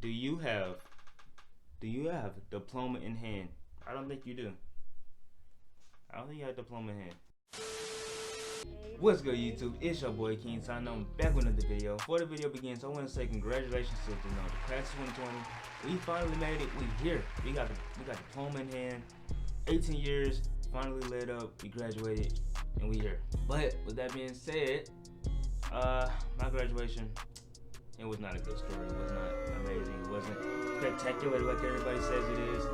Do you have diploma in hand? I don't think you do. I don't think you have diploma in hand. What's good, YouTube? It's your boy King Sign. I'm back with another video. Before the video begins, I want to say congratulations to the class of 2020. We finally made it. We here. We got diploma in hand. 18 years finally lit up. We graduated and we here. But with that being said, my graduation, it was not a good story. It was not amazing. It wasn't spectacular like everybody says it is.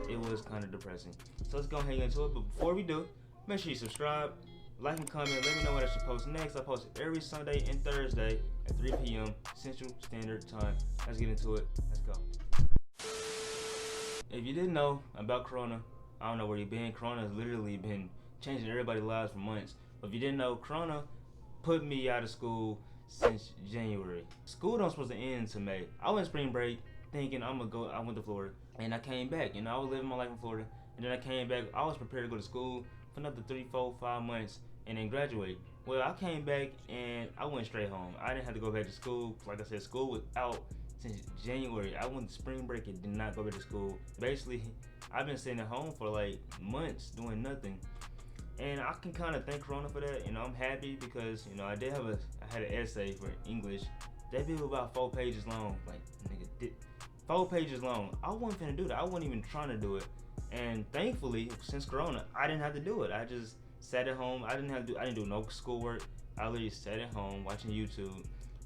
It was kind of depressing. So let's go ahead and get into it. But before we do, make sure you subscribe, like and comment. Let me know what I should post next. I post every Sunday and Thursday at 3 p.m. Central Standard Time. Let's get into it. Let's go. If you didn't know about Corona, I don't know where you've been. Corona has literally been changing everybody's lives for months. But if you didn't know, Corona put me out of school since January. School don't supposed to end until May. I went spring break thinking I'm gonna go. I went to Florida and I came back. You know, I was living my life in Florida, and then I came back. I was prepared to go to school for another 3, 4, 5 months and then graduate. Well, I came back and I went straight home. I didn't have to go back to school. Like I said, school was out since January. I went to spring break and did not go back to school. Basically, I've been sitting at home for like months doing nothing. And I can kind of thank Corona for that. You know, I'm happy because, you know, I had an essay for English. That video was about 4 pages long. Like, nigga, 4 pages long. I wasn't finna do that. I wasn't even trying to do it. And thankfully, since Corona, I didn't have to do it. I just sat at home. I didn't do no schoolwork. I literally sat at home watching YouTube.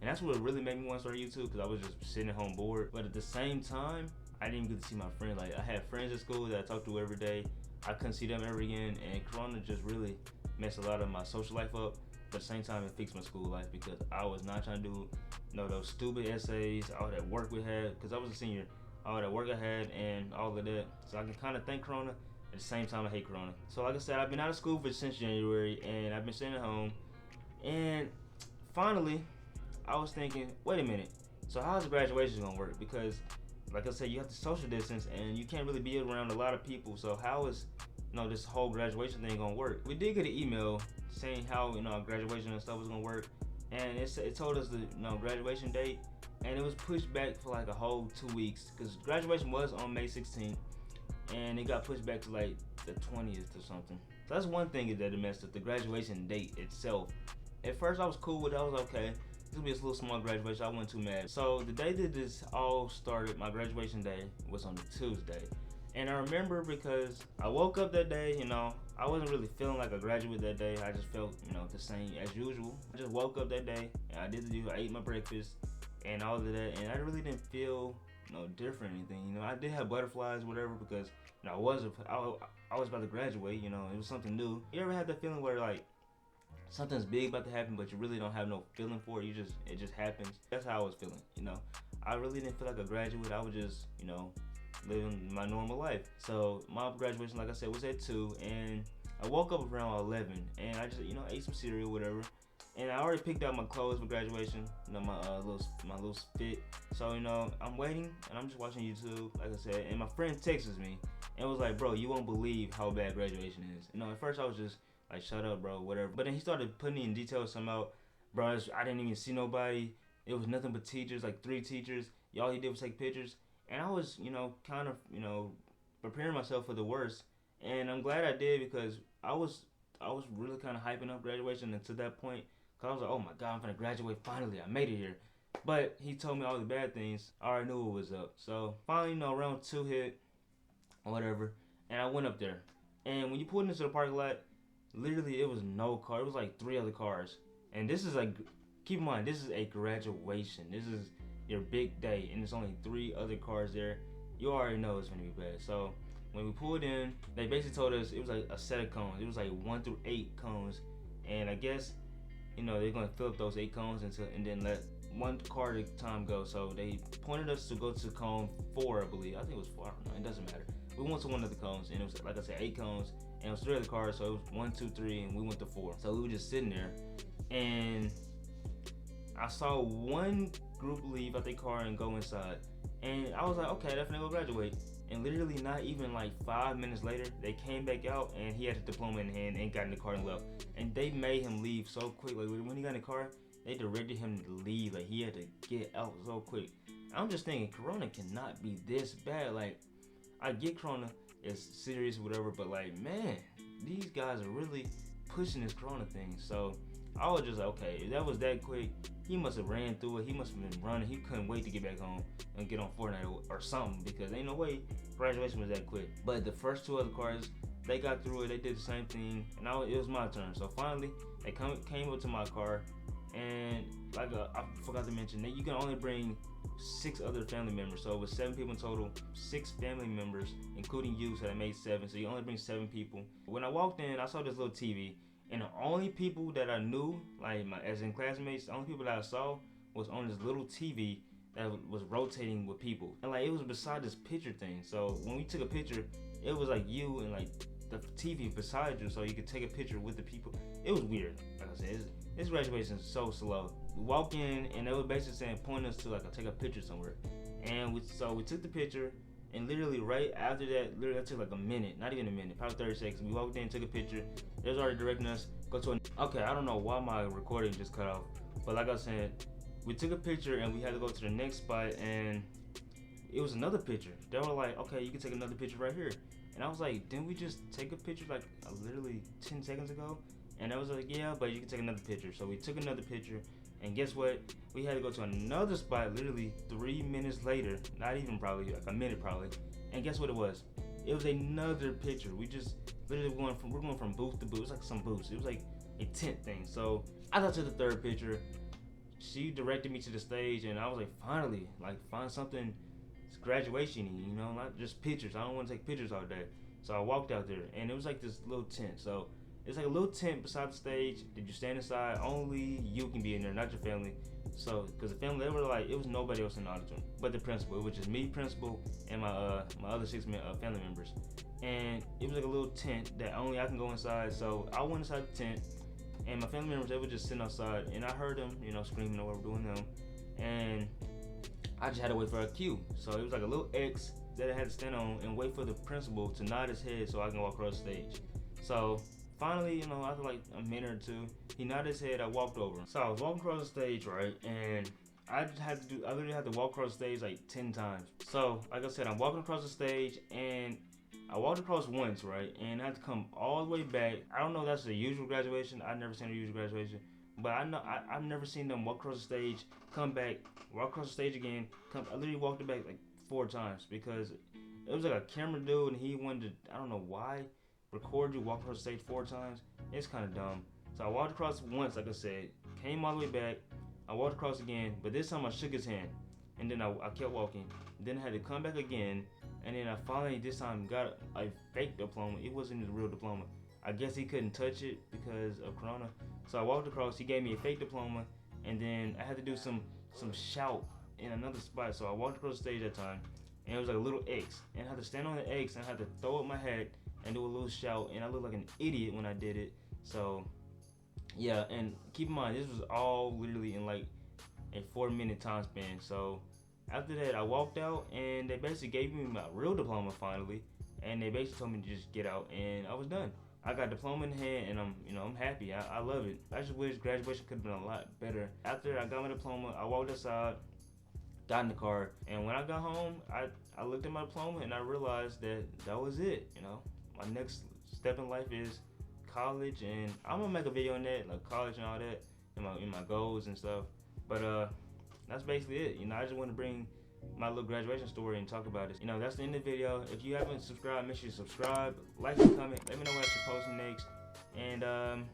And that's what really made me want to start YouTube, because I was just sitting at home bored. But at the same time, I didn't even get to see my friends. Like, I had friends at school that I talked to every day. I couldn't see them ever again, and Corona just really messed a lot of my social life up. But at the same time, it fixed my school life, because I was not trying to do, you know, those stupid essays, all that work we had, because I was a senior, all that work I had and all of that. So I can kind of thank Corona. At the same time, I hate Corona. So like I said, I've been out of school since January, and I've been sitting at home. And finally, I was thinking, wait a minute. So how's the graduation gonna work? Because like I said, you have to social distance and you can't really be around a lot of people. So how is, you know, this whole graduation thing gonna work? We did get an email saying how, you know, graduation and stuff was gonna work, and it told us the, you know, graduation date, and it was pushed back for like a whole 2 weeks, because graduation was on May 16th and it got pushed back to like the 20th or something. So that's one thing that it messed up, the graduation date itself. At first I was cool with it. I was okay. This will be a little small graduation. I wasn't too mad. So the day that this all started, my graduation day, was on a Tuesday. And I remember because I woke up that day, you know, I wasn't really feeling like a graduate that day. I just felt, you know, the same as usual. I just woke up that day and I ate my breakfast and all of that, and I really didn't feel, you know, different or anything. You know, I did have butterflies, whatever, because, you know, I was about to graduate. You know, it was something new. You ever had that feeling where like something's big about to happen, but you really don't have no feeling for it? It just happens. That's how I was feeling. You know, I really didn't feel like a graduate. I was just, you know, living my normal life. So my graduation, like I said, was at 2, and I woke up around 11, and I just, you know, ate some cereal, whatever. And I already picked out my clothes for graduation, you know, my little fit. So, you know, I'm waiting and I'm just watching YouTube, like I said, and my friend texts me and was like, bro, you won't believe how bad graduation is. You know, at first I was just like, shut up, bro, whatever. But then he started putting in details somehow. Bro, I didn't even see nobody. It was nothing but teachers, like 3 teachers. All he did was take pictures. And I was, you know, kind of, you know, preparing myself for the worst. And I'm glad I did, because I was really kind of hyping up graduation until that point. Cause I was like, oh my God, I'm gonna graduate finally. I made it here. But he told me all the bad things. I already knew what was up. So finally, you know, round 2 hit or whatever, and I went up there. And when you pulled into the parking lot, literally it was no car. It was like 3 other cars. And this is like, keep in mind, this is a graduation. This is your big day, and there's only 3 other cars there. You already know it's gonna be bad. So when we pulled in, they basically told us it was like a set of cones. It was like 1 through 8 cones, and I guess, you know, they're gonna fill up those 8 cones and then let 1 car at a time go. So they pointed us to go to cone 4, I believe. I think it was 4. I don't know. It doesn't matter. We went to one of the cones, and it was, like I said, 8 cones, and it was 3 other cars. So it was 1, 2, 3, and we went to 4. So we were just sitting there, and I saw one group leave out their car and go inside, and I was like, okay, they're finna go graduate. And literally not even like 5 minutes later, they came back out and he had a diploma in hand and got in the car and left. And they made him leave so quick. Like when he got in the car, they directed him to leave. Like he had to get out so quick. I'm just thinking, Corona cannot be this bad. Like, I get Corona is serious, whatever, but like, man, these guys are really pushing this Corona thing. So I was just like, okay, if that was that quick, he must have ran through it. He must have been running. He couldn't wait to get back home and get on Fortnite or something, because ain't no way graduation was that quick. But the first two other cars, they got through it. They did the same thing, and it was my turn. So finally, they came up to my car, and like I forgot to mention that you can only bring 6 other family members. So it was 7 people in total, 6 family members, including you. So that made 7. So you only bring 7 people. When I walked in, I saw this little TV. And the only people that I knew, like as in classmates, the only people that I saw was on this little TV that was rotating with people. And like, it was beside this picture thing. So when we took a picture, it was like you and like the TV beside you, so you could take a picture with the people. It was weird. Like I said, this graduation is so slow. We walk in and they were basically saying, point us to like take a picture somewhere. And we took the picture. And literally right after that, that took like a minute, not even a minute, probably 30 seconds. We walked in, took a picture. They was already directing us, go to okay, I don't know why my recording just cut off. But like I said, we took a picture and we had to go to the next spot, and it was another picture. They were like, okay, you can take another picture right here. And I was like, didn't we just take a picture like literally 10 seconds ago? And I was like, yeah, but you can take another picture. So we took another picture. And guess what? We had to go to another spot literally 3 minutes later. Not even probably, like a minute probably. And guess what it was? It was another picture. We just literally we're going from booth to booth. It was like some booths. It was like a tent thing. So I got to the third picture. She directed me to the stage, and I was like, finally, like find something graduation-y, you know, not just pictures. I don't want to take pictures all day. So I walked out there, and it was like this little tent. So it's like a little tent beside the stage. Did you stand inside? Only you can be in there, not your family. So, because the family, they were like, it was nobody else in the auditorium but the principal. It was just me, principal, and my other 6 family members. And it was like a little tent that only I can go inside. So I went inside the tent, and my family members, they were just sitting outside, and I heard them, you know, screaming or whatever, doing them. And I just had to wait for a cue. So it was like a little X that I had to stand on and wait for the principal to nod his head so I can walk across the stage. So finally, you know, after like a minute or two, he nodded his head. I walked over. So I was walking across the stage, right? And I literally had to walk across the stage like 10 times. So, like I said, I'm walking across the stage, and I walked across once, right? And I had to come all the way back. I don't know if that's the usual graduation. I've never seen a usual graduation. But I know I've never seen them walk across the stage, come back, walk across the stage again. I literally walked it back like 4 times, because it was like a camera dude, and he wanted to, I don't know why, record you walk across the stage 4 times. It's kind of dumb. So I walked across once, like I said, came all the way back. I walked across again, but this time I shook his hand, and then I kept walking. Then I had to come back again, and then I finally this time got a fake diploma. It wasn't a real diploma. I guess he couldn't touch it because of Corona. So I walked across. He gave me a fake diploma, and then I had to do some shout in another spot. So I walked across the stage that time, and it was like a little X, and I had to stand on the X, and I had to throw up my hat and do a little shout, and I looked like an idiot when I did it. So yeah, and keep in mind, this was all literally in like a 4-minute time span. So after that, I walked out, and they basically gave me my real diploma finally, and they basically told me to just get out, and I was done. I got diploma in hand, and I'm happy. I love it. I just wish graduation could have been a lot better. After I got my diploma, I walked outside, got in the car, and when I got home, I looked at my diploma, and I realized that was it. You know, my next step in life is college, and I'm gonna make a video on that, like college and all that, in my goals and stuff. But that's basically it. You know, I just want to bring my little graduation story and talk about it. You know, that's the end of the video. If you haven't subscribed, make sure you subscribe, like and comment. Let me know what I should post next. And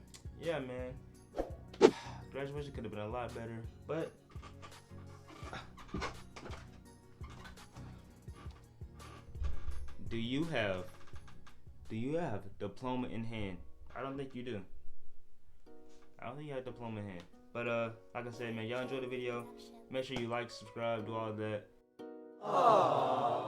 yeah, man, graduation could have been a lot better, but do you have diploma in hand? I don't think you do. I don't think you have diploma in hand. But like I said, man, y'all enjoyed the video. Make sure you like, subscribe, do all of that. Aww.